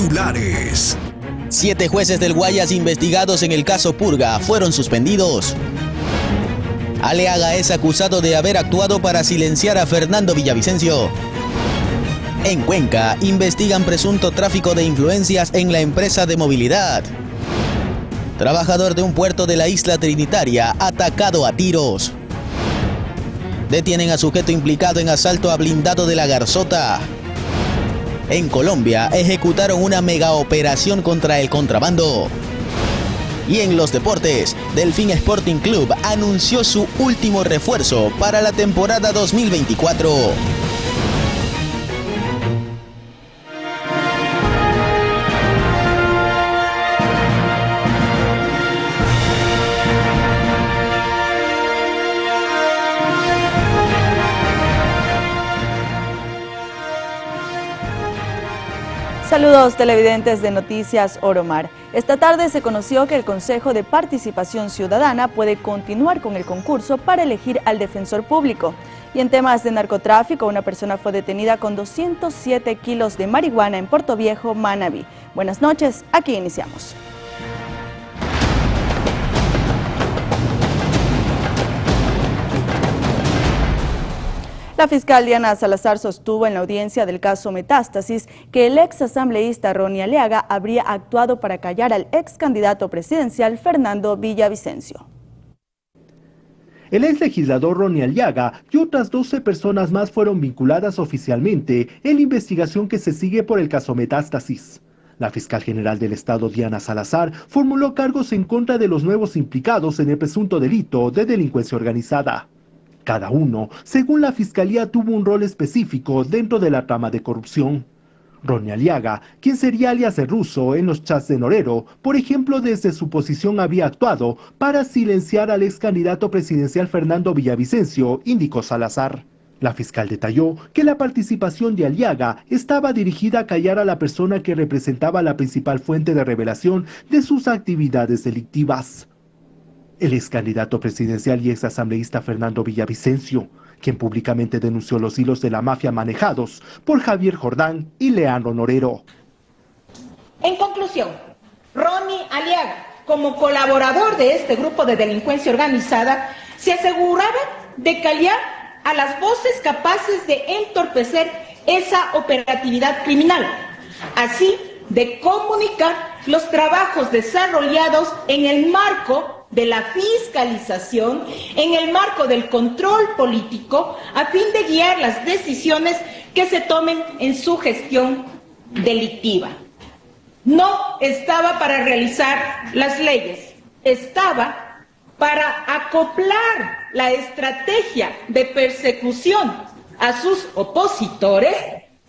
Titulares. 7 jueces del Guayas investigados en el caso Purga fueron suspendidos. Aliaga es acusado de haber actuado para silenciar a Fernando Villavicencio. En Cuenca, investigan presunto tráfico de influencias en la empresa de movilidad. Trabajador de un puerto de la isla Trinitaria atacado a tiros. Detienen a sujeto implicado en asalto a blindado de la Garzota. En Colombia, ejecutaron una megaoperación contra el contrabando. Y en los deportes, Delfín Sporting Club anunció su último refuerzo para la temporada 2024. Saludos televidentes de Noticias Oromar. Esta tarde se conoció que el Consejo de Participación Ciudadana puede continuar con el concurso para elegir al defensor público. Y en temas de narcotráfico, una persona fue detenida con 207 kilos de marihuana en Portoviejo, Manabí. Buenas noches, aquí iniciamos. La fiscal Diana Salazar sostuvo en la audiencia del caso Metástasis que el ex asambleísta Ronnie Aliaga habría actuado para callar al ex candidato presidencial Fernando Villavicencio. El ex legislador Ronnie Aliaga y otras 12 personas más fueron vinculadas oficialmente en la investigación que se sigue por el caso Metástasis. La fiscal general del Estado, Diana Salazar, formuló cargos en contra de los nuevos implicados en el presunto delito de delincuencia organizada. Cada uno, según la Fiscalía, tuvo un rol específico dentro de la trama de corrupción. Ronnie Aliaga, quien sería alias de Russo en los chats de Norero, por ejemplo, desde su posición había actuado para silenciar al ex candidato presidencial Fernando Villavicencio, indicó Salazar. La fiscal detalló que la participación de Aliaga estaba dirigida a callar a la persona que representaba la principal fuente de revelación de sus actividades delictivas. El ex candidato presidencial y ex asambleísta Fernando Villavicencio, quien públicamente denunció los hilos de la mafia manejados por Javier Jordán y Leandro Norero. En conclusión, Ronnie Aliaga, como colaborador de este grupo de delincuencia organizada, se aseguraba de callar a las voces capaces de entorpecer esa operatividad criminal, así de comunicar los trabajos desarrollados en el marco de la fiscalización, en el marco del control político, a fin de guiar las decisiones que se tomen en su gestión delictiva. No estaba para realizar las leyes, estaba para acoplar la estrategia de persecución a sus opositores,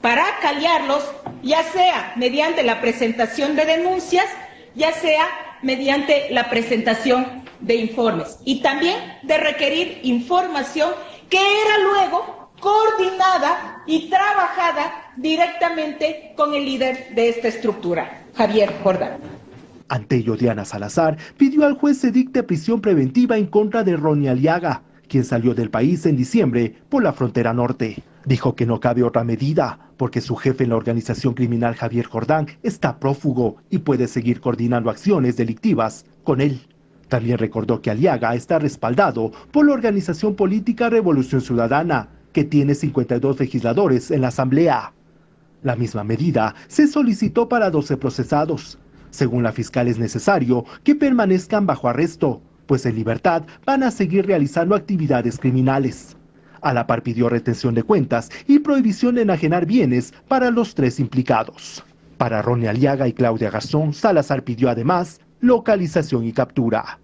para callarlos, ya sea mediante la presentación de denuncias, ya sea mediante la presentación de informes y también de requerir información que era luego coordinada y trabajada directamente con el líder de esta estructura, Javier Jordán. Ante ello, Diana Salazar pidió al juez se dicte prisión preventiva en contra de Ronnie Aliaga, quien salió del país en diciembre por la frontera norte. Dijo que no cabe otra medida, porque su jefe en la organización criminal Javier Jordán está prófugo y puede seguir coordinando acciones delictivas con él. También recordó que Aliaga está respaldado por la organización política Revolución Ciudadana, que tiene 52 legisladores en la Asamblea. La misma medida se solicitó para 12 procesados. Según la fiscal, es necesario que permanezcan bajo arresto, pues en libertad van a seguir realizando actividades criminales. A la par pidió retención de cuentas y prohibición de enajenar bienes para los 3 implicados. Para Ronnie Aliaga y Claudia Garzón, Salazar pidió además localización y captura.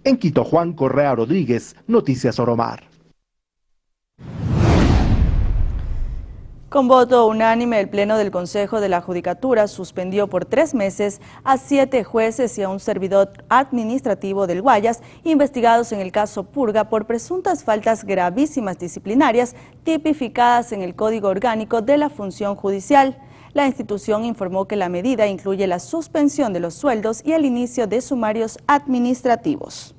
En Quito, Juan Correa Rodríguez, Noticias Oromar. Con voto unánime, el Pleno del Consejo de la Judicatura suspendió por 3 meses a 7 jueces y a un servidor administrativo del Guayas investigados en el caso Purga por presuntas faltas gravísimas disciplinarias tipificadas en el Código Orgánico de la Función Judicial. La institución informó que la medida incluye la suspensión de los sueldos y el inicio de sumarios administrativos.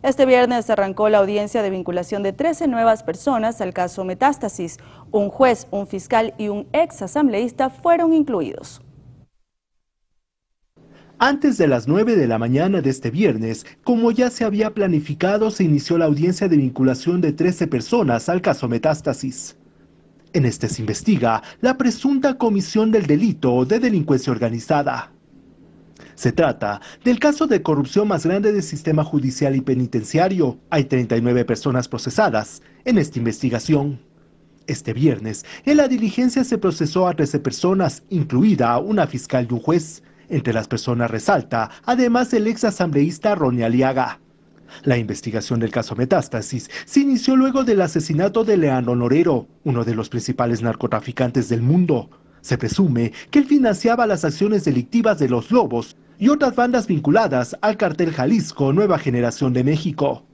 Este viernes arrancó la audiencia de vinculación de 13 nuevas personas al caso Metástasis. Un juez, un fiscal y un ex asambleísta fueron incluidos. Antes de las 9 de la mañana de este viernes, como ya se había planificado, se inició la audiencia de vinculación de 13 personas al caso Metástasis. En este se investiga la presunta comisión del delito de delincuencia organizada. Se trata del caso de corrupción más grande del sistema judicial y penitenciario. Hay 39 personas procesadas en esta investigación. Este viernes, en la diligencia se procesó a 13 personas, incluida una fiscal y un juez. Entre las personas resalta, además, el ex asambleísta Ronnie Aliaga. La investigación del caso Metástasis se inició luego del asesinato de Leandro Norero, uno de los principales narcotraficantes del mundo. Se presume que él financiaba las acciones delictivas de los Lobos y otras bandas vinculadas al cartel Jalisco Nueva Generación de México.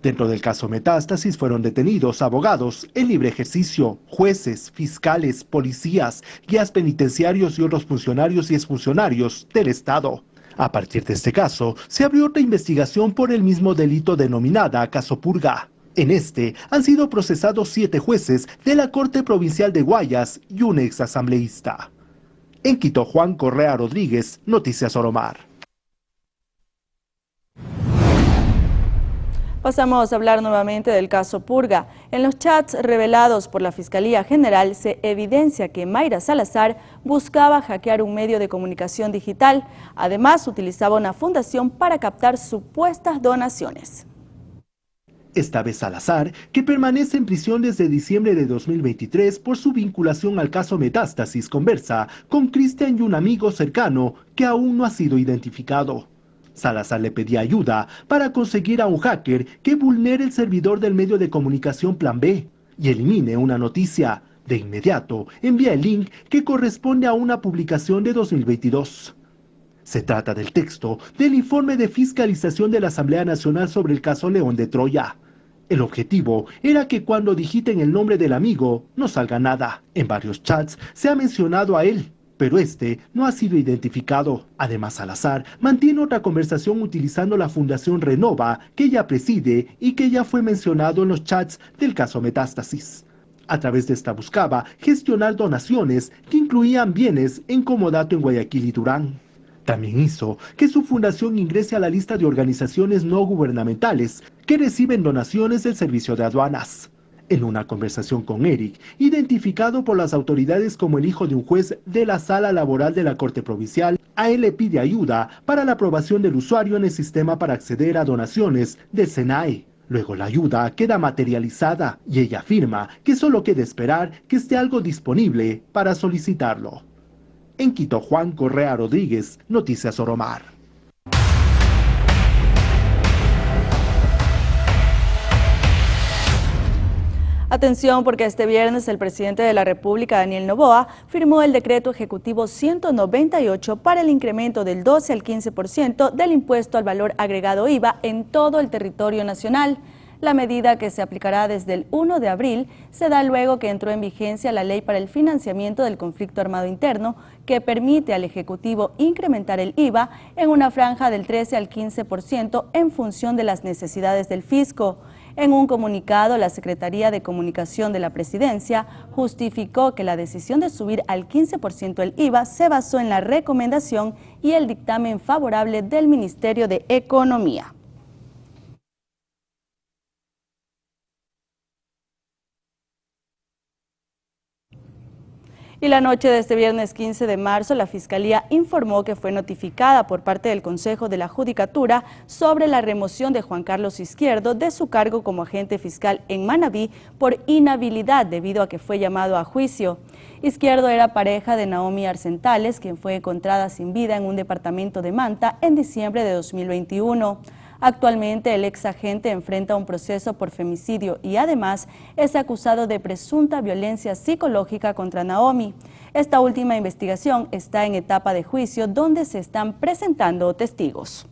Dentro del caso Metástasis fueron detenidos abogados en libre ejercicio, jueces, fiscales, policías, guías penitenciarios y otros funcionarios y exfuncionarios del Estado. A partir de este caso, se abrió otra investigación por el mismo delito denominada Caso Purga. En este han sido procesados 7 jueces de la Corte Provincial de Guayas y un ex asambleísta. En Quito, Juan Correa Rodríguez, Noticias Oromar. Pasamos a hablar nuevamente del caso Purga. En los chats revelados por la Fiscalía General se evidencia que Mayra Salazar buscaba hackear un medio de comunicación digital. Además, utilizaba una fundación para captar supuestas donaciones. Esta vez Salazar, que permanece en prisión desde diciembre de 2023 por su vinculación al caso Metástasis, conversa con Cristian y un amigo cercano que aún no ha sido identificado. Salazar le pedía ayuda para conseguir a un hacker que vulnere el servidor del medio de comunicación Plan B y elimine una noticia. De inmediato, envía el link que corresponde a una publicación de 2022. Se trata del texto del informe de fiscalización de la Asamblea Nacional sobre el caso León de Troya. El objetivo era que cuando digiten el nombre del amigo no salga nada. En varios chats se ha mencionado a él, pero este no ha sido identificado. Además, Salazar mantiene otra conversación utilizando la Fundación Renova que ella preside y que ya fue mencionado en los chats del caso Metástasis. A través de esta buscaba gestionar donaciones que incluían bienes en comodato en Guayaquil y Durán. También hizo que su fundación ingrese a la lista de organizaciones no gubernamentales que reciben donaciones del Servicio de Aduanas. En una conversación con Eric, identificado por las autoridades como el hijo de un juez de la Sala Laboral de la Corte Provincial, a él le pide ayuda para la aprobación del usuario en el sistema para acceder a donaciones del SENAE. Luego la ayuda queda materializada y ella afirma que solo queda esperar que esté algo disponible para solicitarlo. En Quito, Juan Correa Rodríguez, Noticias Oromar. Atención, porque este viernes el presidente de la República, Daniel Noboa, firmó el decreto ejecutivo 198 para el incremento del 12 al 15% del impuesto al valor agregado IVA en todo el territorio nacional. La medida, que se aplicará desde el 1 de abril, se da luego que entró en vigencia la Ley para el Financiamiento del Conflicto Armado Interno, que permite al Ejecutivo incrementar el IVA en una franja del 13 al 15% en función de las necesidades del fisco. En un comunicado, la Secretaría de Comunicación de la Presidencia justificó que la decisión de subir al 15% el IVA se basó en la recomendación y el dictamen favorable del Ministerio de Economía. Y la noche de este viernes 15 de marzo, la Fiscalía informó que fue notificada por parte del Consejo de la Judicatura sobre la remoción de Juan Carlos Izquierdo de su cargo como agente fiscal en Manabí por inhabilidad debido a que fue llamado a juicio. Izquierdo era pareja de Naomi Arcentales, quien fue encontrada sin vida en un departamento de Manta en diciembre de 2021. Actualmente el ex agente enfrenta un proceso por femicidio y además es acusado de presunta violencia psicológica contra Naomi. Esta última investigación está en etapa de juicio donde se están presentando testigos.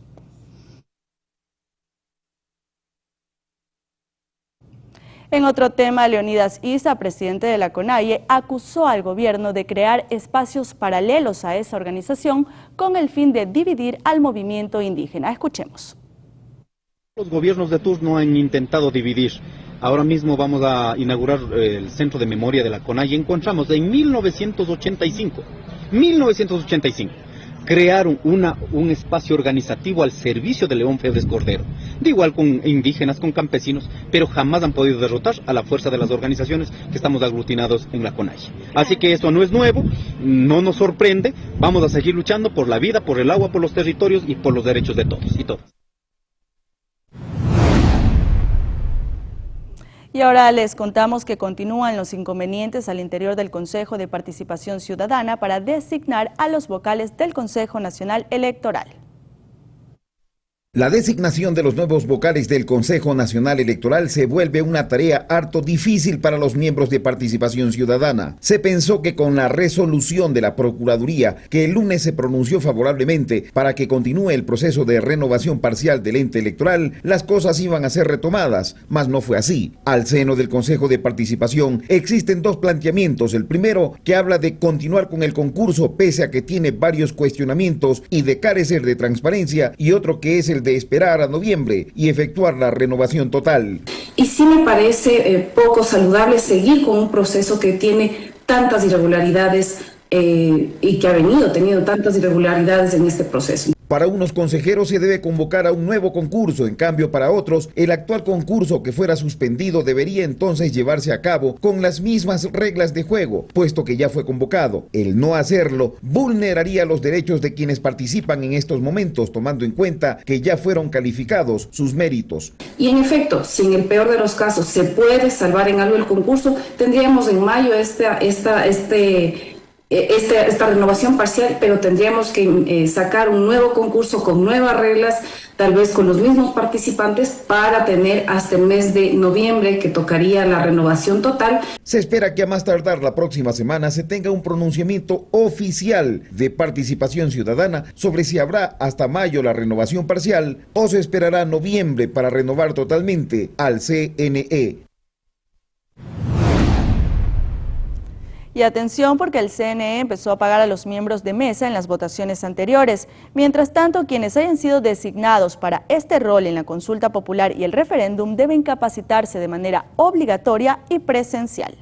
En otro tema, Leonidas Issa, presidente de la CONAIE, acusó al gobierno de crear espacios paralelos a esa organización con el fin de dividir al movimiento indígena. Escuchemos. Los gobiernos de turno han intentado dividir. Ahora mismo vamos a inaugurar el centro de memoria de la CONAIE y encontramos en 1985, crearon un espacio organizativo al servicio de León Febres Cordero, de igual con indígenas, con campesinos, pero jamás han podido derrotar a la fuerza de las organizaciones que estamos aglutinados en la CONAIE. Así que esto no es nuevo, no nos sorprende, vamos a seguir luchando por la vida, por el agua, por los territorios y por los derechos de todos y todas. Y ahora les contamos que continúan los inconvenientes al interior del Consejo de Participación Ciudadana para designar a los vocales del Consejo Nacional Electoral. La designación de los nuevos vocales del Consejo Nacional Electoral se vuelve una tarea harto difícil para los miembros de Participación Ciudadana. Se pensó que con la resolución de la Procuraduría, que el lunes se pronunció favorablemente para que continúe el proceso de renovación parcial del ente electoral, las cosas iban a ser retomadas, mas no fue así. Al seno del Consejo de Participación existen dos planteamientos. El primero, que habla de continuar con el concurso pese a que tiene varios cuestionamientos y de carecer de transparencia, y otro que es el de esperar a noviembre y efectuar la renovación total. Y sí me parece poco saludable seguir con un proceso que tiene tantas irregularidades y que ha venido teniendo tantas irregularidades en este proceso. Para unos consejeros se debe convocar a un nuevo concurso, en cambio para otros, el actual concurso que fuera suspendido debería entonces llevarse a cabo con las mismas reglas de juego, puesto que ya fue convocado. El no hacerlo vulneraría los derechos de quienes participan en estos momentos, tomando en cuenta que ya fueron calificados sus méritos. Y en efecto, si en el peor de los casos se puede salvar en algo el concurso, tendríamos en mayo esta renovación parcial, pero tendríamos que sacar un nuevo concurso con nuevas reglas, tal vez con los mismos participantes, para tener hasta el mes de noviembre, que tocaría la renovación total. Se espera que a más tardar la próxima semana se tenga un pronunciamiento oficial de Participación Ciudadana sobre si habrá hasta mayo la renovación parcial o se esperará noviembre para renovar totalmente al CNE. Y atención, porque el CNE empezó a pagar a los miembros de mesa en las votaciones anteriores. Mientras tanto, quienes hayan sido designados para este rol en la consulta popular y el referéndum deben capacitarse de manera obligatoria y presencial.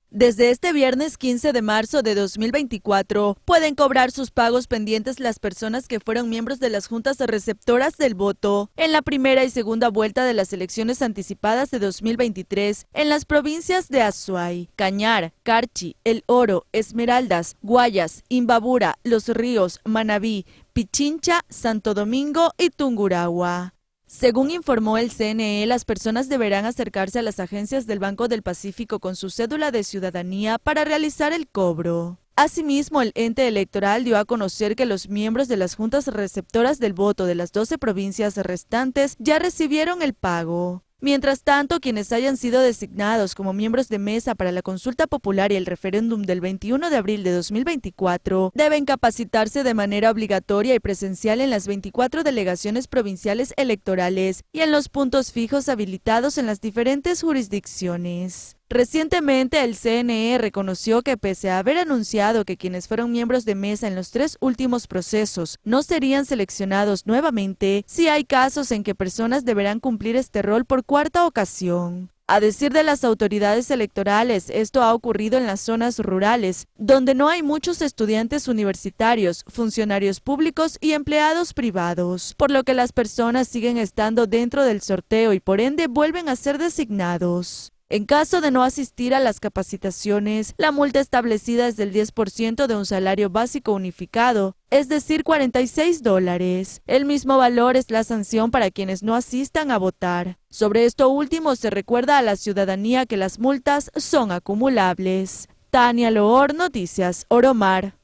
Desde este viernes 15 de marzo de 2024, pueden cobrar sus pagos pendientes las personas que fueron miembros de las juntas receptoras del voto en la primera y segunda vuelta de las elecciones anticipadas de 2023 en las provincias de Azuay, Cañar, Carchi, El Oro, Esmeraldas, Guayas, Imbabura, Los Ríos, Manabí, Pichincha, Santo Domingo y Tungurahua. Según informó el CNE, las personas deberán acercarse a las agencias del Banco del Pacífico con su cédula de ciudadanía para realizar el cobro. Asimismo, el ente electoral dio a conocer que los miembros de las juntas receptoras del voto de las 12 provincias restantes ya recibieron el pago. Mientras tanto, quienes hayan sido designados como miembros de mesa para la consulta popular y el referéndum del 21 de abril de 2024 deben capacitarse de manera obligatoria y presencial en las 24 delegaciones provinciales electorales y en los puntos fijos habilitados en las diferentes jurisdicciones. Recientemente, el CNE reconoció que pese a haber anunciado que quienes fueron miembros de mesa en los 3 últimos procesos no serían seleccionados nuevamente, sí hay casos en que personas deberán cumplir este rol por 4ª ocasión. A decir de las autoridades electorales, esto ha ocurrido en las zonas rurales, donde no hay muchos estudiantes universitarios, funcionarios públicos y empleados privados, por lo que las personas siguen estando dentro del sorteo y por ende vuelven a ser designados. En caso de no asistir a las capacitaciones, la multa establecida es del 10% de un salario básico unificado, es decir, $46. El mismo valor es la sanción para quienes no asistan a votar. Sobre esto último, se recuerda a la ciudadanía que las multas son acumulables. Tania Loor, Noticias Oromar.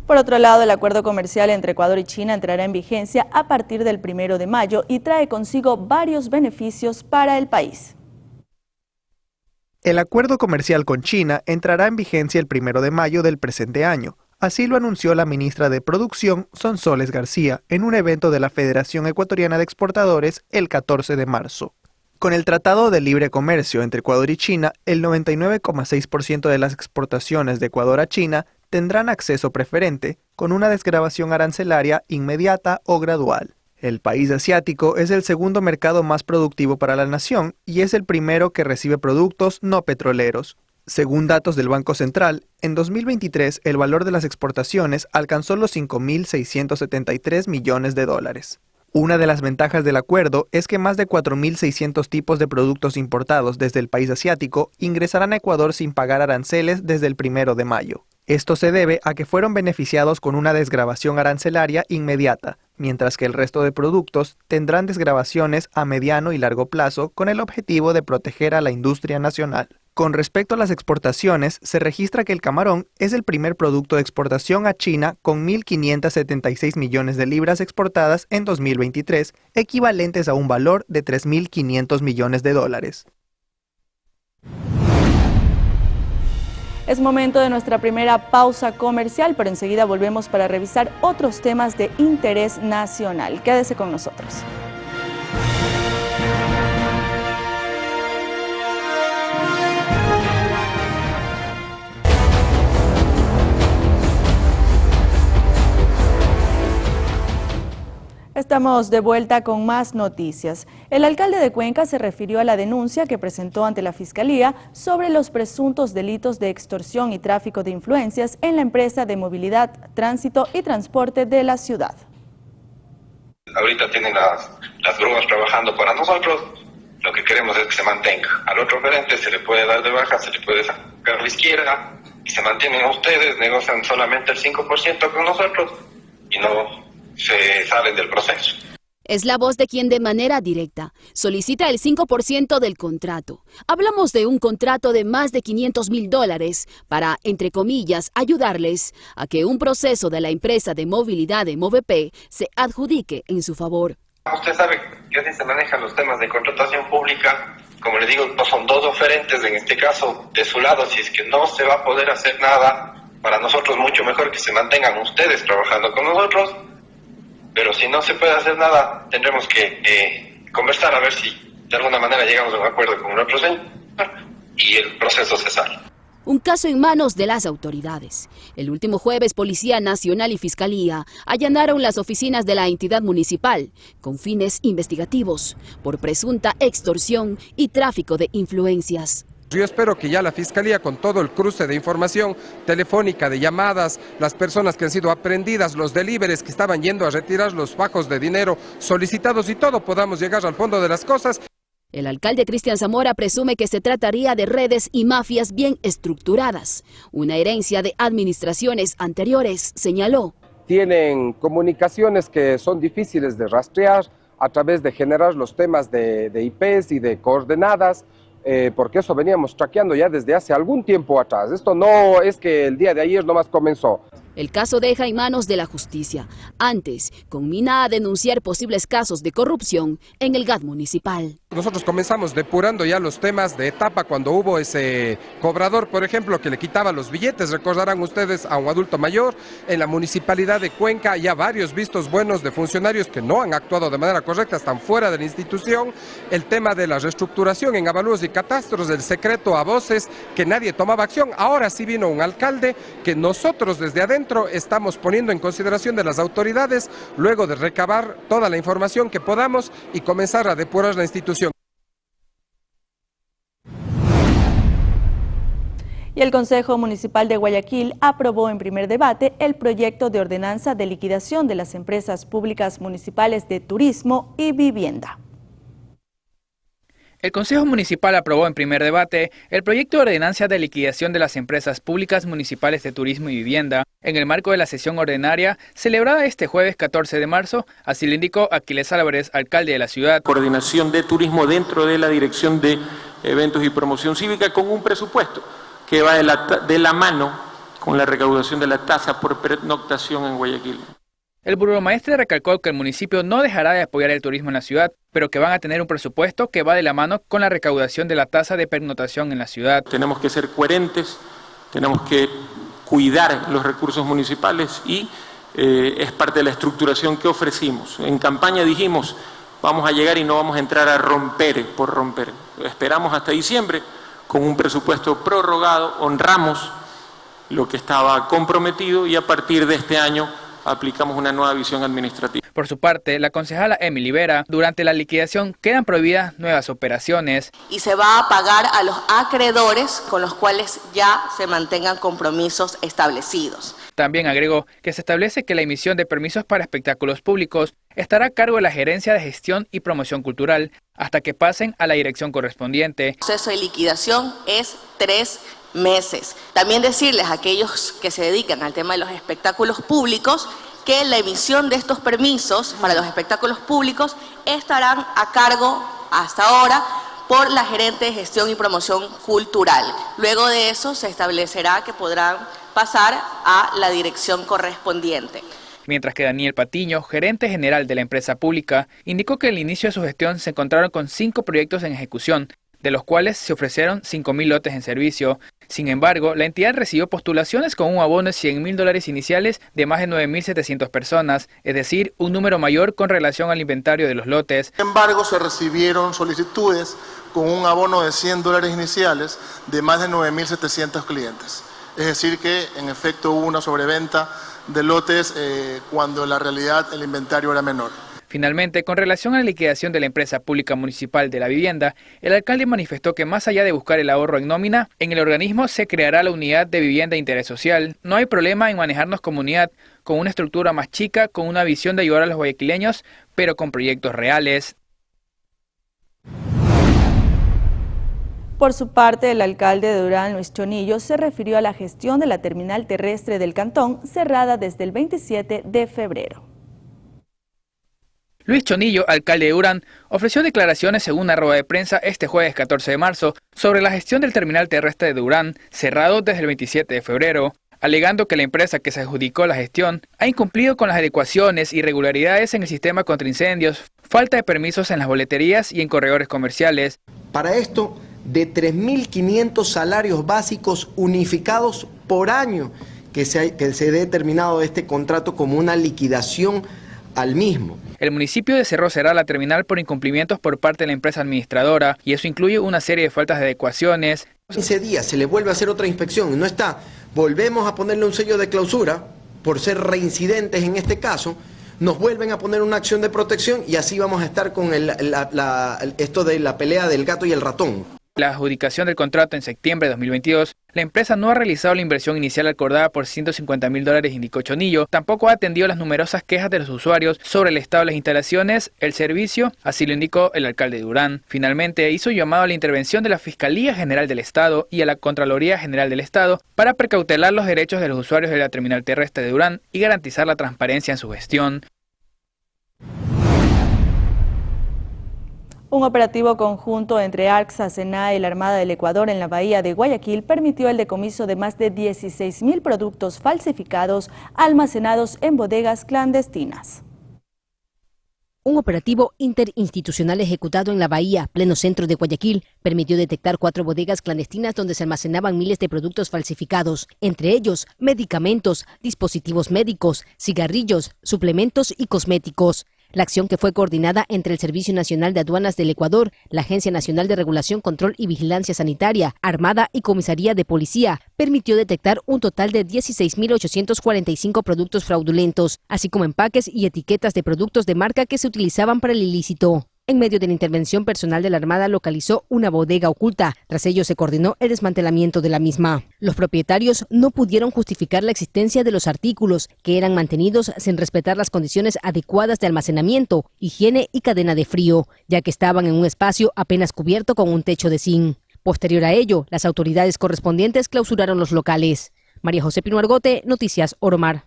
Por otro lado, el acuerdo comercial entre Ecuador y China entrará en vigencia a partir del 1 de mayo y trae consigo varios beneficios para el país. El acuerdo comercial con China entrará en vigencia el 1 de mayo del presente año. Así lo anunció la ministra de Producción, Sonsoles García, en un evento de la Federación Ecuatoriana de Exportadores el 14 de marzo. Con el Tratado de Libre Comercio entre Ecuador y China, el 99,6% de las exportaciones de Ecuador a China tendrán acceso preferente, con una desgravación arancelaria inmediata o gradual. El país asiático es el segundo mercado más productivo para la nación y es el primero que recibe productos no petroleros. Según datos del Banco Central, en 2023 el valor de las exportaciones alcanzó los 5.673 millones de dólares. Una de las ventajas del acuerdo es que más de 4.600 tipos de productos importados desde el país asiático ingresarán a Ecuador sin pagar aranceles desde el 1 de mayo. Esto se debe a que fueron beneficiados con una desgravación arancelaria inmediata, mientras que el resto de productos tendrán desgravaciones a mediano y largo plazo con el objetivo de proteger a la industria nacional. Con respecto a las exportaciones, se registra que el camarón es el primer producto de exportación a China con 1.576 millones de libras exportadas en 2023, equivalentes a un valor de 3.500 millones de dólares. Es momento de nuestra primera pausa comercial, pero enseguida volvemos para revisar otros temas de interés nacional. Quédese con nosotros. Estamos de vuelta con más noticias. El alcalde de Cuenca se refirió a la denuncia que presentó ante la Fiscalía sobre los presuntos delitos de extorsión y tráfico de influencias en la empresa de movilidad, tránsito y transporte de la ciudad. Ahorita tienen las grúas trabajando para nosotros, lo que queremos es que se mantenga. Al otro gerente se le puede dar de baja, se le puede sacar a la izquierda y se mantienen ustedes, negocian solamente el 5% con nosotros y no se salen del proceso. Es la voz de quien de manera directa solicita el 5% del contrato. Hablamos de un contrato de más de $500.000 para, entre comillas, ayudarles a que un proceso de la empresa de movilidad de Movep se adjudique en su favor. Usted sabe que así se manejan los temas de contratación pública. Como le digo, no son dos oferentes, en este caso, de su lado, si es que no se va a poder hacer nada, para nosotros mucho mejor que se mantengan ustedes trabajando con nosotros. Pero si no se puede hacer nada, tendremos que conversar a ver si de alguna manera llegamos a un acuerdo con el otro señor y el proceso se sale. Un caso en manos de las autoridades. El último jueves, Policía Nacional y Fiscalía allanaron las oficinas de la entidad municipal con fines investigativos por presunta extorsión y tráfico de influencias. Yo espero que ya la Fiscalía, con todo el cruce de información telefónica, de llamadas, las personas que han sido aprehendidas, los deliveries que estaban yendo a retirar los fajos de dinero solicitados y todo, podamos llegar al fondo de las cosas. El alcalde Cristian Zamora presume que se trataría de redes y mafias bien estructuradas, una herencia de administraciones anteriores, señaló. Tienen comunicaciones que son difíciles de rastrear a través de generar los temas de IPs y de coordenadas, porque eso veníamos traqueando ya desde hace algún tiempo atrás. Esto no es que el día de ayer nomás comenzó. El caso deja en manos de la justicia. Antes, conmina a denunciar posibles casos de corrupción en el GAT municipal. Nosotros comenzamos depurando ya los temas de etapa cuando hubo ese cobrador, por ejemplo, que le quitaba los billetes, recordarán ustedes, a un adulto mayor. En la municipalidad de Cuenca ya varios vistos buenos de funcionarios que no han actuado de manera correcta, están fuera de la institución. El tema de la reestructuración en avalúos y catastros, del secreto a voces, que nadie tomaba acción. Ahora sí vino un alcalde que nosotros desde adentro estamos poniendo en consideración de las autoridades, luego de recabar toda la información que podamos y comenzar a depurar la institución. Y el Consejo Municipal de Guayaquil aprobó en primer debate el proyecto de ordenanza de liquidación de las empresas públicas municipales de turismo y vivienda. El Consejo Municipal aprobó en primer debate el proyecto de ordenanza de liquidación de las empresas públicas municipales de turismo y vivienda en el marco de la sesión ordinaria celebrada este jueves 14 de marzo, así lo indicó Aquiles Álvarez, alcalde de la ciudad. Coordinación de turismo dentro de la Dirección de Eventos y Promoción Cívica con un presupuesto que va de la mano con la recaudación de la tasa por pernoctación en Guayaquil. El burgomaestre recalcó que el municipio no dejará de apoyar el turismo en la ciudad, pero que van a tener un presupuesto que va de la mano con la recaudación de la tasa de pernoctación en la ciudad. Tenemos que ser coherentes, tenemos que cuidar los recursos municipales y es parte de la estructuración que ofrecimos. En campaña dijimos, vamos a llegar y no vamos a entrar a romper por romper. Esperamos hasta diciembre con un presupuesto prorrogado, honramos lo que estaba comprometido y a partir de este año aplicamos una nueva visión administrativa. Por su parte, la concejala Emily Vera, durante la liquidación quedan prohibidas nuevas operaciones. Y se va a pagar a los acreedores con los cuales ya se mantengan compromisos establecidos. También agregó que se establece que la emisión de permisos para espectáculos públicos estará a cargo de la Gerencia de Gestión y Promoción Cultural hasta que pasen a la dirección correspondiente. El proceso de liquidación es 3 meses. También decirles a aquellos que se dedican al tema de los espectáculos públicos que la emisión de estos permisos para los espectáculos públicos estarán a cargo hasta ahora por la Gerente de Gestión y Promoción Cultural. Luego de eso se establecerá que podrán pasar a la dirección correspondiente. Mientras que Daniel Patiño, gerente general de la empresa pública, indicó que al inicio de su gestión se encontraron con 5 proyectos en ejecución, de los cuales se ofrecieron 5.000 lotes en servicio. Sin embargo, la entidad recibió postulaciones con un abono de $100.000 iniciales de más de 9.700 personas, es decir, un número mayor con relación al inventario de los lotes. Sin embargo, se recibieron solicitudes con un abono de $100 iniciales de más de 9.700 clientes. Es decir que, en efecto, hubo una sobreventa de lotes cuando en la realidad el inventario era menor. Finalmente, con relación a la liquidación de la empresa pública municipal de la vivienda, el alcalde manifestó que más allá de buscar el ahorro en nómina, en el organismo se creará la unidad de vivienda de interés social. No hay problema en manejarnos como unidad, con una estructura más chica, con una visión de ayudar a los guayaquileños, pero con proyectos reales. Por su parte, el alcalde de Durán, Luis Chonillo, se refirió a la gestión de la terminal terrestre del cantón, cerrada desde el 27 de febrero. Luis Chonillo, alcalde de Durán, ofreció declaraciones según una rueda de prensa este jueves 14 de marzo sobre la gestión del terminal terrestre de Durán, cerrado desde el 27 de febrero, alegando que la empresa que se adjudicó la gestión ha incumplido con las adecuaciones y irregularidades en el sistema contra incendios, falta de permisos en las boleterías y en corredores comerciales. Para esto, de 3.500 salarios básicos unificados por año que se ha determinado este contrato como una liquidación al mismo. El municipio de Cerro cerrará la terminal por incumplimientos por parte de la empresa administradora y eso incluye una serie de faltas de adecuaciones. 15 días se le vuelve a hacer otra inspección y no está, volvemos a ponerle un sello de clausura por ser reincidentes en este caso, nos vuelven a poner una acción de protección y así vamos a estar con esto de la pelea del gato y el ratón. La adjudicación del contrato en septiembre de 2022, la empresa no ha realizado la inversión inicial acordada por $150.000, indicó Chonillo. Tampoco ha atendido las numerosas quejas de los usuarios sobre el estado de las instalaciones, el servicio, así lo indicó el alcalde de Durán. Finalmente, hizo llamado a la intervención de la Fiscalía General del Estado y a la Contraloría General del Estado para precautelar los derechos de los usuarios de la terminal terrestre de Durán y garantizar la transparencia en su gestión. Un operativo conjunto entre ARCSA, SENAE y la Armada del Ecuador en la bahía de Guayaquil permitió el decomiso de más de 16.000 productos falsificados almacenados en bodegas clandestinas. Un operativo interinstitucional ejecutado en la bahía, pleno centro de Guayaquil, permitió detectar 4 bodegas clandestinas donde se almacenaban miles de productos falsificados, entre ellos medicamentos, dispositivos médicos, cigarrillos, suplementos y cosméticos. La acción, que fue coordinada entre el Servicio Nacional de Aduanas del Ecuador, la Agencia Nacional de Regulación, Control y Vigilancia Sanitaria, Armada y Comisaría de Policía, permitió detectar un total de 16.845 productos fraudulentos, así como empaques y etiquetas de productos de marca que se utilizaban para el ilícito. En medio de la intervención, personal de la Armada localizó una bodega oculta. Tras ello, se coordinó el desmantelamiento de la misma. Los propietarios no pudieron justificar la existencia de los artículos, que eran mantenidos sin respetar las condiciones adecuadas de almacenamiento, higiene y cadena de frío, ya que estaban en un espacio apenas cubierto con un techo de zinc. Posterior a ello, las autoridades correspondientes clausuraron los locales. María José Pino Argote, Noticias Oromar.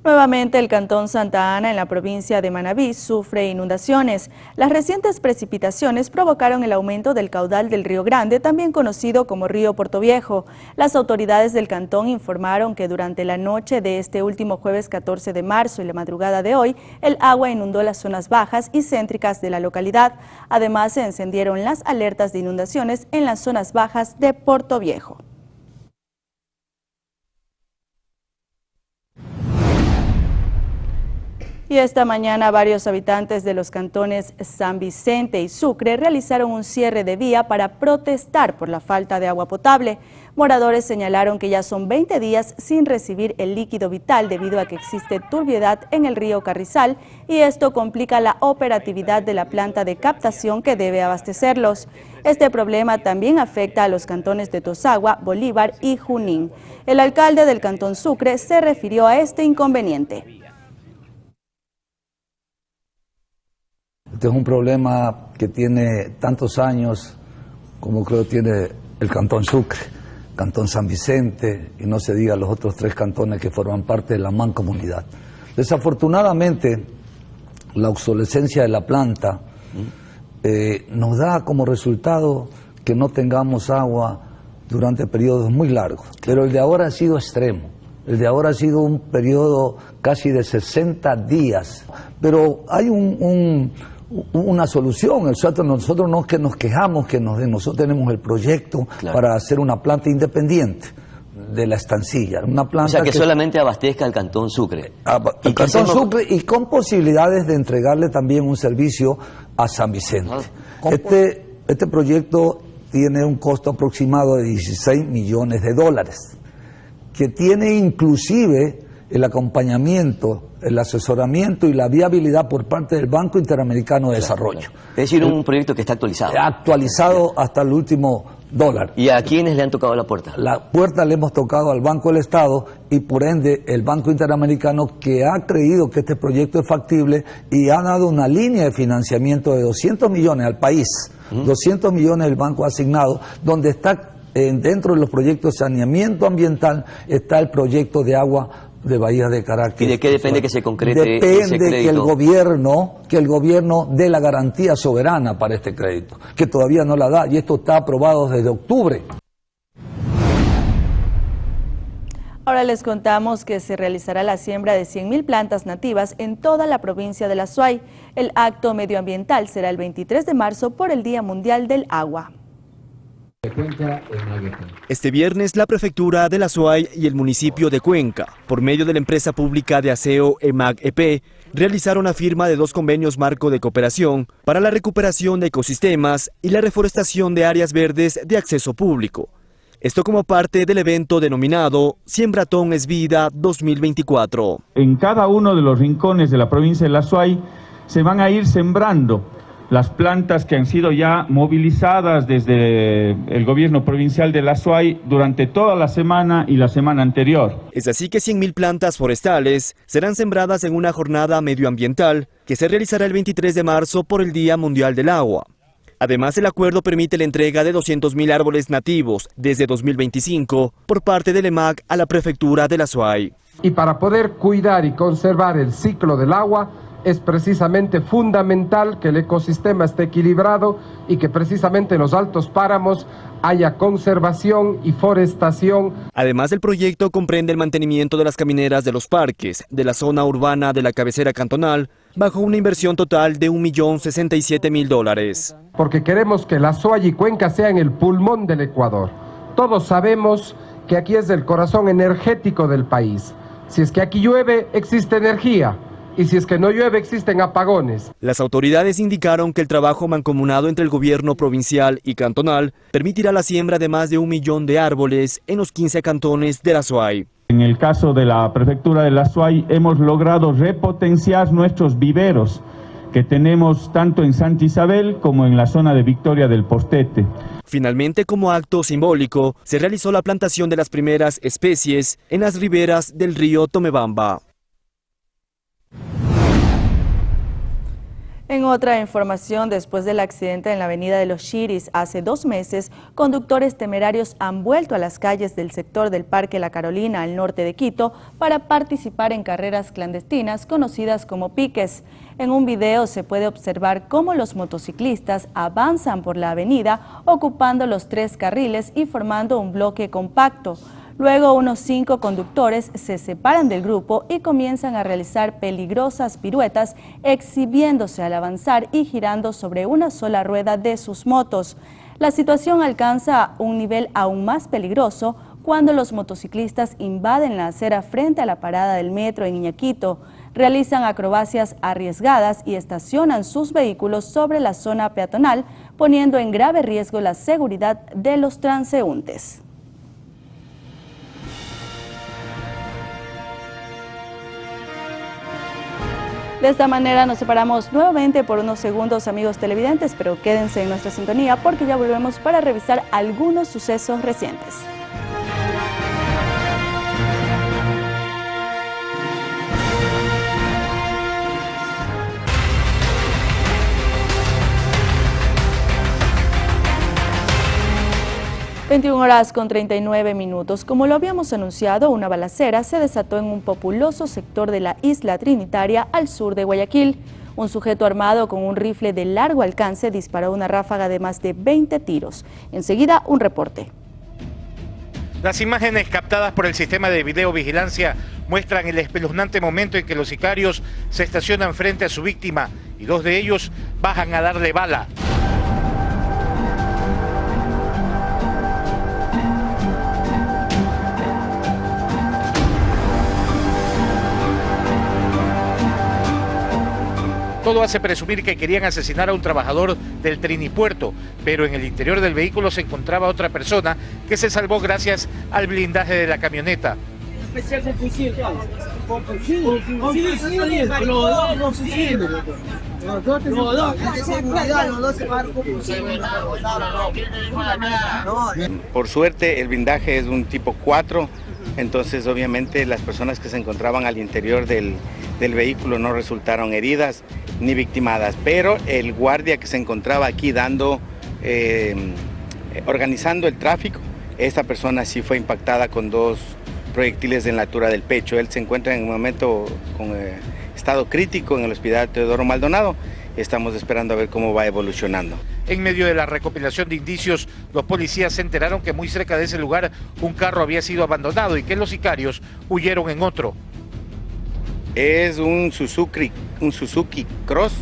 Nuevamente, el cantón Santa Ana, en la provincia de Manabí, sufre inundaciones. Las recientes precipitaciones provocaron el aumento del caudal del Río Grande, también conocido como Río Portoviejo. Las autoridades del cantón informaron que durante la noche de este último jueves 14 de marzo y la madrugada de hoy, el agua inundó las zonas bajas y céntricas de la localidad. Además, se encendieron las alertas de inundaciones en las zonas bajas de Portoviejo. Y esta mañana varios habitantes de los cantones San Vicente y Sucre realizaron un cierre de vía para protestar por la falta de agua potable. Moradores señalaron que ya son 20 días sin recibir el líquido vital debido a que existe turbiedad en el río Carrizal y esto complica la operatividad de la planta de captación que debe abastecerlos. Este problema también afecta a los cantones de Tosagua, Bolívar y Junín. El alcalde del cantón Sucre se refirió a este inconveniente. Este es un problema que tiene tantos años como creo tiene el Cantón Sucre, Cantón San Vicente y no se diga los otros 3 cantones que forman parte de la mancomunidad. Desafortunadamente, la obsolescencia de la planta nos da como resultado que no tengamos agua durante periodos muy largos, pero el de ahora ha sido extremo. El de ahora ha sido un periodo casi de 60 días, pero hay una solución. Nosotros no es que nos quejamos, que nosotros tenemos el proyecto para hacer una planta independiente de la estancilla. Una planta o sea, que solamente abastezca al Cantón Sucre. El Cantón Sucre y con posibilidades de entregarle también un servicio a San Vicente. Este proyecto tiene un costo aproximado de $16 millones, que tiene inclusive el acompañamiento, el asesoramiento y la viabilidad por parte del Banco Interamericano de Desarrollo. Es decir, un proyecto que está actualizado. Actualizado hasta el último dólar. ¿Y a quiénes le han tocado la puerta? La puerta le hemos tocado al Banco del Estado y por ende el Banco Interamericano, que ha creído que este proyecto es factible y ha dado una línea de financiamiento de 200 millones al país. 200 millones el banco ha asignado, donde está dentro de los proyectos de saneamiento ambiental está el proyecto de agua de Bahía de Caracas. ¿Y de qué depende que se concrete Depende ese crédito? que el gobierno dé la garantía soberana para este crédito, que todavía no la da, y esto está aprobado desde octubre. Ahora les contamos que se realizará la siembra de 100.000 plantas nativas en toda la provincia de La Suay. El acto medioambiental será el 23 de marzo por el Día Mundial del Agua. Este viernes, la Prefectura de La Suay y el municipio de Cuenca, por medio de la empresa pública de aseo EMAG-EP, realizaron la firma de 2 convenios marco de cooperación para la recuperación de ecosistemas y la reforestación de áreas verdes de acceso público. Esto como parte del evento denominado Siembratón es Vida 2024. En cada uno de los rincones de la provincia de La Suay se van a ir sembrando las plantas que han sido ya movilizadas desde el gobierno provincial de La Suay durante toda la semana y la semana anterior. Es así que 100.000 plantas forestales serán sembradas en una jornada medioambiental que se realizará el 23 de marzo por el Día Mundial del Agua. Además, el acuerdo permite la entrega de 200.000 árboles nativos desde 2025 por parte del EMAG a la Prefectura de La Suay. Y para poder cuidar y conservar el ciclo del agua, es precisamente fundamental que el ecosistema esté equilibrado y que precisamente en los altos páramos haya conservación y forestación. Además, el proyecto comprende el mantenimiento de las camineras de los parques de la zona urbana de la cabecera cantonal bajo una inversión total de $1.067.000. Porque queremos que La Suay y Cuenca sean el pulmón del Ecuador. Todos sabemos que aquí es el corazón energético del país. Si es que aquí llueve, existe energía. Y si es que no llueve, existen apagones. Las autoridades indicaron que el trabajo mancomunado entre el gobierno provincial y cantonal permitirá la siembra de más de 1 millón de árboles en los 15 cantones de La Suay. En el caso de la Prefectura de La Suay hemos logrado repotenciar nuestros viveros que tenemos tanto en Santa Isabel como en la zona de Victoria del Portete. Finalmente, como acto simbólico, se realizó la plantación de las primeras especies en las riberas del río Tomebamba. En otra información, después del accidente en la avenida de Los Chiris hace 2 meses, conductores temerarios han vuelto a las calles del sector del Parque La Carolina al norte de Quito para participar en carreras clandestinas conocidas como piques. En un video se puede observar cómo los motociclistas avanzan por la avenida ocupando los 3 carriles y formando un bloque compacto. Luego unos 5 conductores se separan del grupo y comienzan a realizar peligrosas piruetas, exhibiéndose al avanzar y girando sobre una sola rueda de sus motos. La situación alcanza un nivel aún más peligroso cuando los motociclistas invaden la acera frente a la parada del metro en Iñaquito, realizan acrobacias arriesgadas y estacionan sus vehículos sobre la zona peatonal, poniendo en grave riesgo la seguridad de los transeúntes. De esta manera nos separamos nuevamente por unos segundos, amigos televidentes, pero quédense en nuestra sintonía porque ya volvemos para revisar algunos sucesos recientes. (21:39). Como lo habíamos anunciado, una balacera se desató en un populoso sector de la isla Trinitaria al sur de Guayaquil. Un sujeto armado con un rifle de largo alcance disparó una ráfaga de más de 20 tiros. Enseguida, un reporte. Las imágenes captadas por el sistema de videovigilancia muestran el espeluznante momento en que los sicarios se estacionan frente a su víctima y dos de ellos bajan a darle bala. Todo hace presumir que querían asesinar a un trabajador del Trinipuerto, pero en el interior del vehículo se encontraba otra persona que se salvó gracias al blindaje de la camioneta. Por suerte el blindaje es un tipo 4, entonces obviamente las personas que se encontraban al interior del vehículo no resultaron heridas ni victimadas, pero el guardia que se encontraba aquí organizando el tráfico, esta persona sí fue impactada con 2 proyectiles en la altura del pecho. Él se encuentra en un momento con estado crítico en el hospital Teodoro Maldonado. Estamos esperando a ver cómo va evolucionando. En medio de la recopilación de indicios, los policías se enteraron que muy cerca de ese lugar un carro había sido abandonado y que los sicarios huyeron en otro. Es un Suzuki Cross,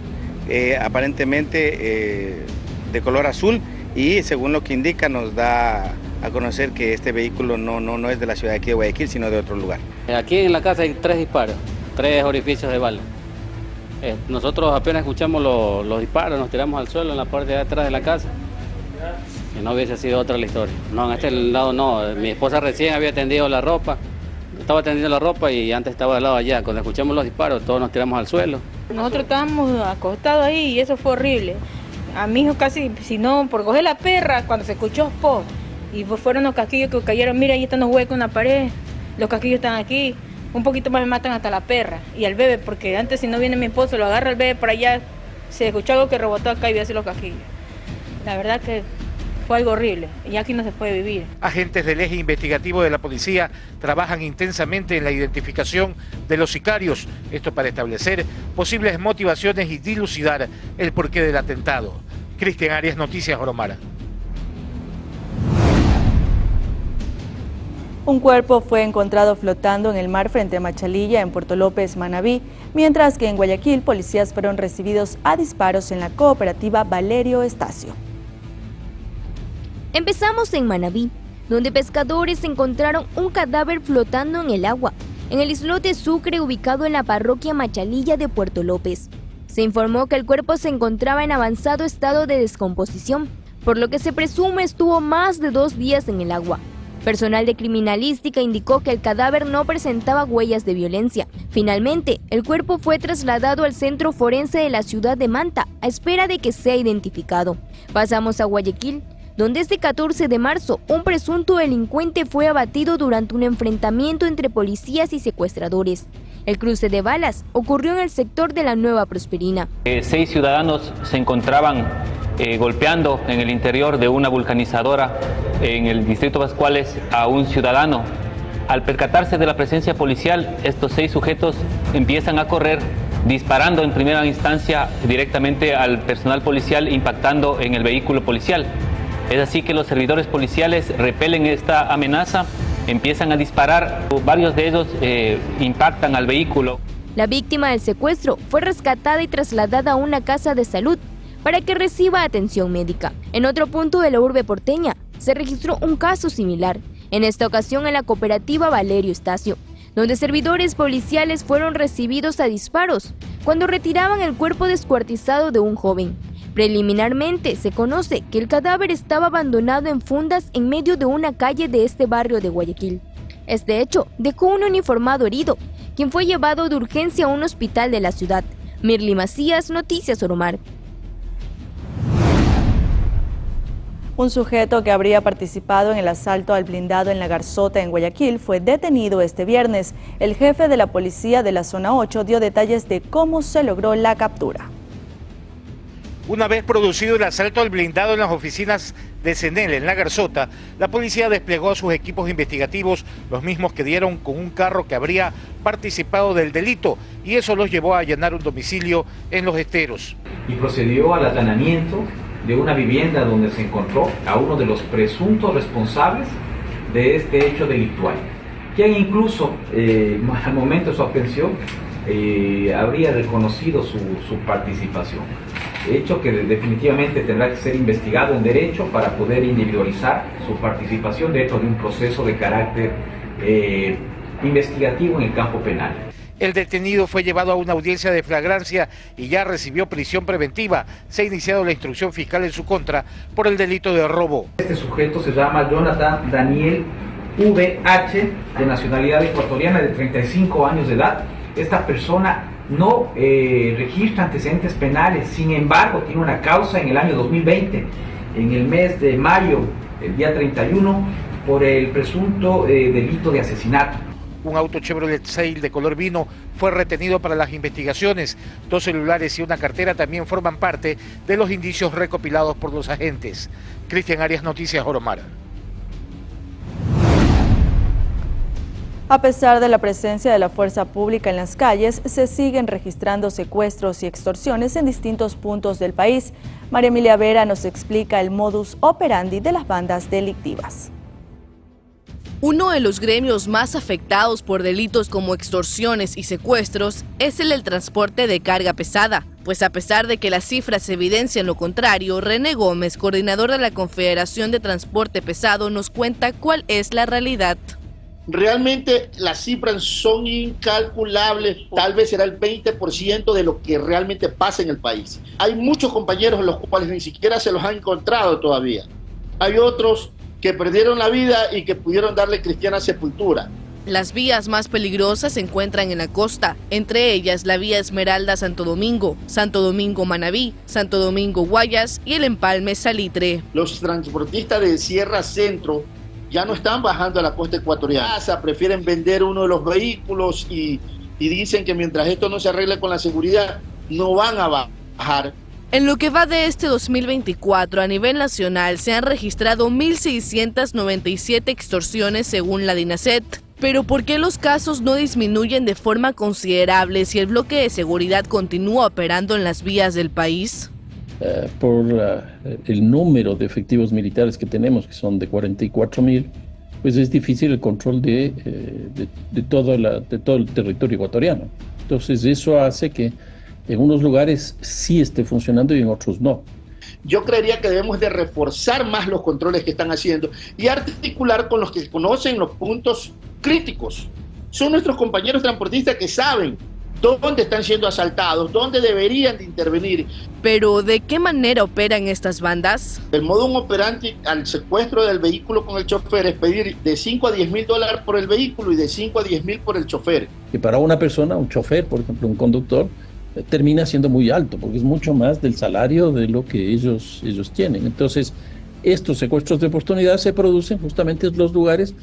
aparentemente de color azul, y según lo que indica nos da a conocer que este vehículo no es de la ciudad de aquí de Guayaquil, sino de otro lugar. Aquí en la casa hay 3 disparos, 3 orificios de bala. Nosotros apenas escuchamos los disparos, nos tiramos al suelo en la parte de atrás de la casa. Que no hubiese sido otra la historia. No, en este lado no. Mi esposa recién había tendido la ropa. Estaba tendiendo la ropa y antes estaba al lado allá. Cuando escuchamos los disparos, todos nos tiramos al suelo. Nosotros estábamos acostados ahí y eso fue horrible. A mi hijo casi, si no, por coger la perra, cuando se escuchó ¡pum! Y fueron los casquillos que cayeron. Mira, ahí están los huecos en la pared. Los casquillos están aquí. Un poquito más me matan hasta la perra y al bebé, porque antes si no viene mi esposo, lo agarra el bebé por allá, se escuchó algo que rebotó acá y vio así los casquillos. La verdad que fue algo horrible y aquí no se puede vivir. Agentes del eje investigativo de la policía trabajan intensamente en la identificación de los sicarios, esto para establecer posibles motivaciones y dilucidar el porqué del atentado. Cristian Arias, Noticias Oromara. Un cuerpo fue encontrado flotando en el mar frente a Machalilla, en Puerto López, Manabí, mientras que en Guayaquil policías fueron recibidos a disparos en la cooperativa Valerio Estacio. Empezamos en Manabí, donde pescadores encontraron un cadáver flotando en el agua, en el islote Sucre ubicado en la parroquia Machalilla de Puerto López. Se informó que el cuerpo se encontraba en avanzado estado de descomposición, por lo que se presume estuvo más de 2 días en el agua. Personal de criminalística indicó que el cadáver no presentaba huellas de violencia. Finalmente, el cuerpo fue trasladado al centro forense de la ciudad de Manta, a espera de que sea identificado. Pasamos a Guayaquil, donde este 14 de marzo, un presunto delincuente fue abatido durante un enfrentamiento entre policías y secuestradores. El cruce de balas ocurrió en el sector de la Nueva Prosperina. 6 ciudadanos se encontraban golpeando en el interior de una vulcanizadora en el distrito Pascuales a un ciudadano. Al percatarse de la presencia policial, estos 6 sujetos empiezan a correr, disparando en primera instancia directamente al personal policial, impactando en el vehículo policial. Es así que los servidores policiales repelen esta amenaza, empiezan a disparar, varios de ellos impactan al vehículo. La víctima del secuestro fue rescatada y trasladada a una casa de salud para que reciba atención médica. En otro punto de la urbe porteña se registró un caso similar. en esta ocasión en la cooperativa Valerio Estacio, donde servidores policiales fueron recibidos a disparos cuando retiraban el cuerpo descuartizado de un joven. Preliminarmente se conoce que el cadáver estaba abandonado en fundas en medio de una calle de este barrio de Guayaquil. Este hecho dejó un uniformado herido, quien fue llevado de urgencia a un hospital de la ciudad. Mirly Macías, Noticias Oromar. Un sujeto que habría participado en el asalto al blindado en La Garzota, en Guayaquil, fue detenido este viernes. El jefe de la policía de la Zona 8 dio detalles de cómo se logró la captura. Una vez producido el asalto al blindado en las oficinas de CENEL en La Garzota, la policía desplegó a sus equipos investigativos, los mismos que dieron con un carro que habría participado del delito, y eso los llevó a allanar un domicilio en Los Esteros. Y procedió al allanamiento de una vivienda donde se encontró a uno de los presuntos responsables de este hecho delictual, quien incluso al momento de su aprehensión habría reconocido su participación, hecho que definitivamente tendrá que ser investigado en derecho para poder individualizar su participación dentro de un proceso de carácter investigativo en el campo penal. El detenido fue llevado a una audiencia de flagrancia y ya recibió prisión preventiva. Se ha iniciado la instrucción fiscal en su contra por el delito de robo. Este sujeto se llama Jonathan Daniel VH, de nacionalidad ecuatoriana, de 35 años de edad. Esta persona no registra antecedentes penales, sin embargo tiene una causa en el año 2020, en el mes de mayo, el día 31, por el presunto delito de asesinato. Un auto Chevrolet Sail de color vino fue retenido para las investigaciones. 2 celulares y una cartera también forman parte de los indicios recopilados por los agentes. Cristian Arias, Noticias Oromar. A pesar de la presencia de la fuerza pública en las calles, se siguen registrando secuestros y extorsiones en distintos puntos del país. María Emilia Vera nos explica el modus operandi de las bandas delictivas. Uno de los gremios más afectados por delitos como extorsiones y secuestros es el del transporte de carga pesada, pues a pesar de que las cifras evidencian lo contrario, René Gómez, coordinador de la Confederación de Transporte Pesado, nos cuenta cuál es la realidad. Realmente las cifras son incalculables, tal vez será el 20% de lo que realmente pasa en el país. Hay muchos compañeros los cuales ni siquiera se los han encontrado todavía. Hay otros que perdieron la vida y que pudieron darle cristiana sepultura. Las vías más peligrosas se encuentran en la costa, entre ellas la vía Esmeralda-Santo Domingo-Manabí, Santo Domingo-Guayas y el empalme Salitre. Los transportistas de Sierra Centro ya no están bajando a la costa ecuatoriana, prefieren vender uno de los vehículos y dicen que mientras esto no se arregle con la seguridad, no van a bajar. En lo que va de este 2024, a nivel nacional se han registrado 1.697 extorsiones según la DINASET. Pero ¿por qué los casos no disminuyen de forma considerable si el bloque de seguridad continúa operando en las vías del país? Por el número de efectivos militares que tenemos, que son de 44.000, pues es difícil el control de todo el territorio ecuatoriano. Entonces eso hace que en unos lugares sí esté funcionando y en otros no. Yo creería que debemos de reforzar más los controles que están haciendo y articular con los que conocen los puntos críticos. Son nuestros compañeros transportistas que saben dónde están siendo asaltados, dónde deberían de intervenir. Pero ¿de qué manera operan estas bandas? El modus operandi al secuestro del vehículo con el chofer es pedir de 5 a 10 mil dólares por el vehículo y de 5 a 10 mil por el chofer. Que para una persona, un chofer, por ejemplo, un conductor, termina siendo muy alto, porque es mucho más del salario de lo que ellos tienen. Entonces, estos secuestros de oportunidad se producen justamente en los lugares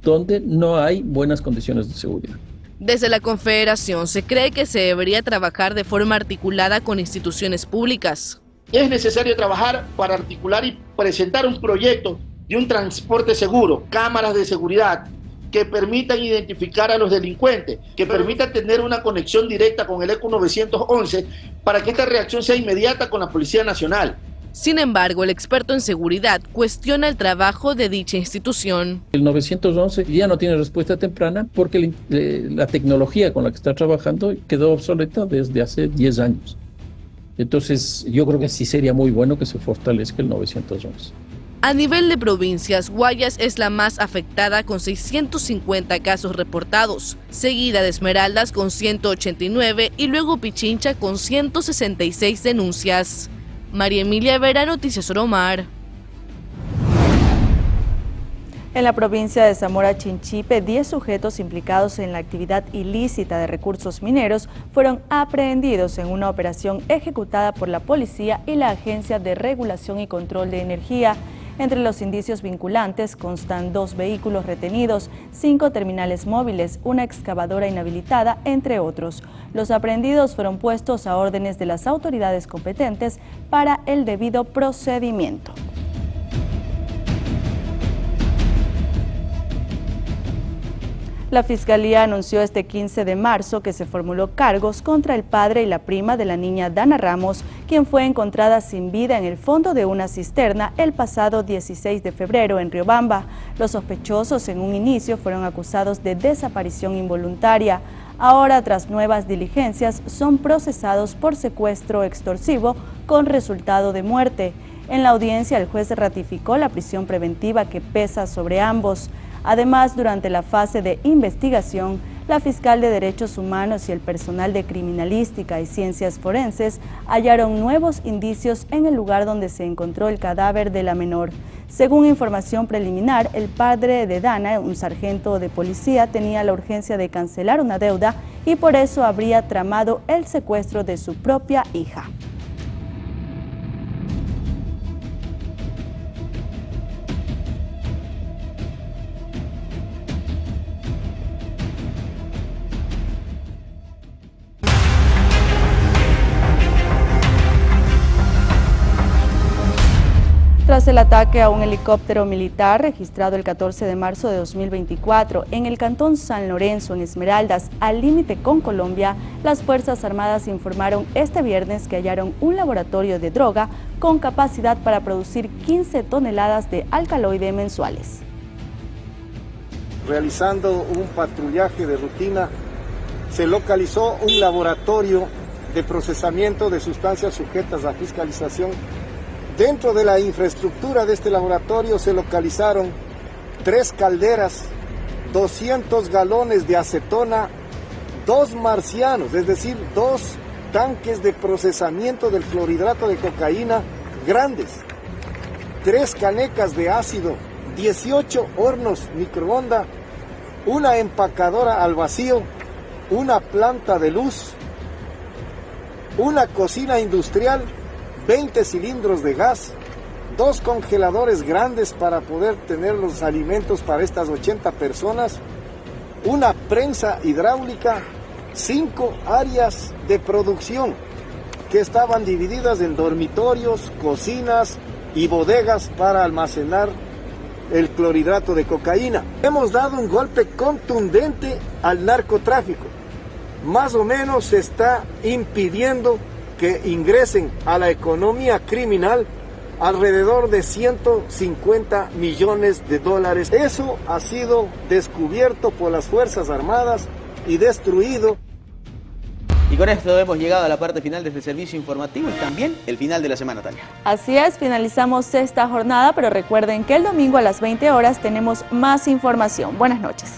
donde no hay buenas condiciones de seguridad. Desde la Confederación se cree que se debería trabajar de forma articulada con instituciones públicas. Es necesario trabajar para articular y presentar un proyecto de un transporte seguro, cámaras de seguridad, que permitan identificar a los delincuentes, que permitan tener una conexión directa con el ECU 911 para que esta reacción sea inmediata con la Policía Nacional. Sin embargo, el experto en seguridad cuestiona el trabajo de dicha institución. El 911 ya no tiene respuesta temprana porque la tecnología con la que está trabajando quedó obsoleta desde hace 10 años. Entonces, yo creo que sí sería muy bueno que se fortalezca el 911. A nivel de provincias, Guayas es la más afectada con 650 casos reportados, seguida de Esmeraldas con 189 y luego Pichincha con 166 denuncias. María Emilia Vera, Noticias Oromar. En la provincia de Zamora Chinchipe, 10 sujetos implicados en la actividad ilícita de recursos mineros fueron aprehendidos en una operación ejecutada por la policía y la Agencia de Regulación y Control de Energía. Entre los indicios vinculantes constan 2 vehículos retenidos, 5 terminales móviles, una excavadora inhabilitada, entre otros. Los aprehendidos fueron puestos a órdenes de las autoridades competentes para el debido procedimiento. La Fiscalía anunció este 15 de marzo que se formuló cargos contra el padre y la prima de la niña Dana Ramos, quien fue encontrada sin vida en el fondo de una cisterna el pasado 16 de febrero en Riobamba. Los sospechosos en un inicio fueron acusados de desaparición involuntaria. Ahora, tras nuevas diligencias, son procesados por secuestro extorsivo con resultado de muerte. En la audiencia, el juez ratificó la prisión preventiva que pesa sobre ambos. Además, durante la fase de investigación, la fiscal de Derechos Humanos y el personal de Criminalística y Ciencias Forenses hallaron nuevos indicios en el lugar donde se encontró el cadáver de la menor. Según información preliminar, el padre de Dana, un sargento de policía, tenía la urgencia de cancelar una deuda y por eso habría tramado el secuestro de su propia hija. Tras el ataque a un helicóptero militar registrado el 14 de marzo de 2024 en el cantón San Lorenzo, en Esmeraldas, al límite con Colombia, las Fuerzas Armadas informaron este viernes que hallaron un laboratorio de droga con capacidad para producir 15 toneladas de alcaloide mensuales. Realizando un patrullaje de rutina, se localizó un laboratorio de procesamiento de sustancias sujetas a fiscalización. Dentro de la infraestructura de este laboratorio se localizaron 3 calderas, 200 galones de acetona, 2 marcianos, es decir, 2 tanques de procesamiento del clorhidrato de cocaína grandes, 3 canecas de ácido, 18 hornos microondas, una empacadora al vacío, una planta de luz, una cocina industrial, 20 cilindros de gas, 2 congeladores grandes para poder tener los alimentos para estas 80 personas, una prensa hidráulica, 5 áreas de producción que estaban divididas en dormitorios, cocinas y bodegas para almacenar el clorhidrato de cocaína. Hemos dado un golpe contundente al narcotráfico. Más o menos se está impidiendo que ingresen a la economía criminal alrededor de 150 millones de dólares. Eso ha sido descubierto por las Fuerzas Armadas y destruido. Y con esto hemos llegado a la parte final de este servicio informativo y también el final de la semana, Tania. Así es, finalizamos esta jornada, pero recuerden que el domingo a las 20 horas tenemos más información. Buenas noches.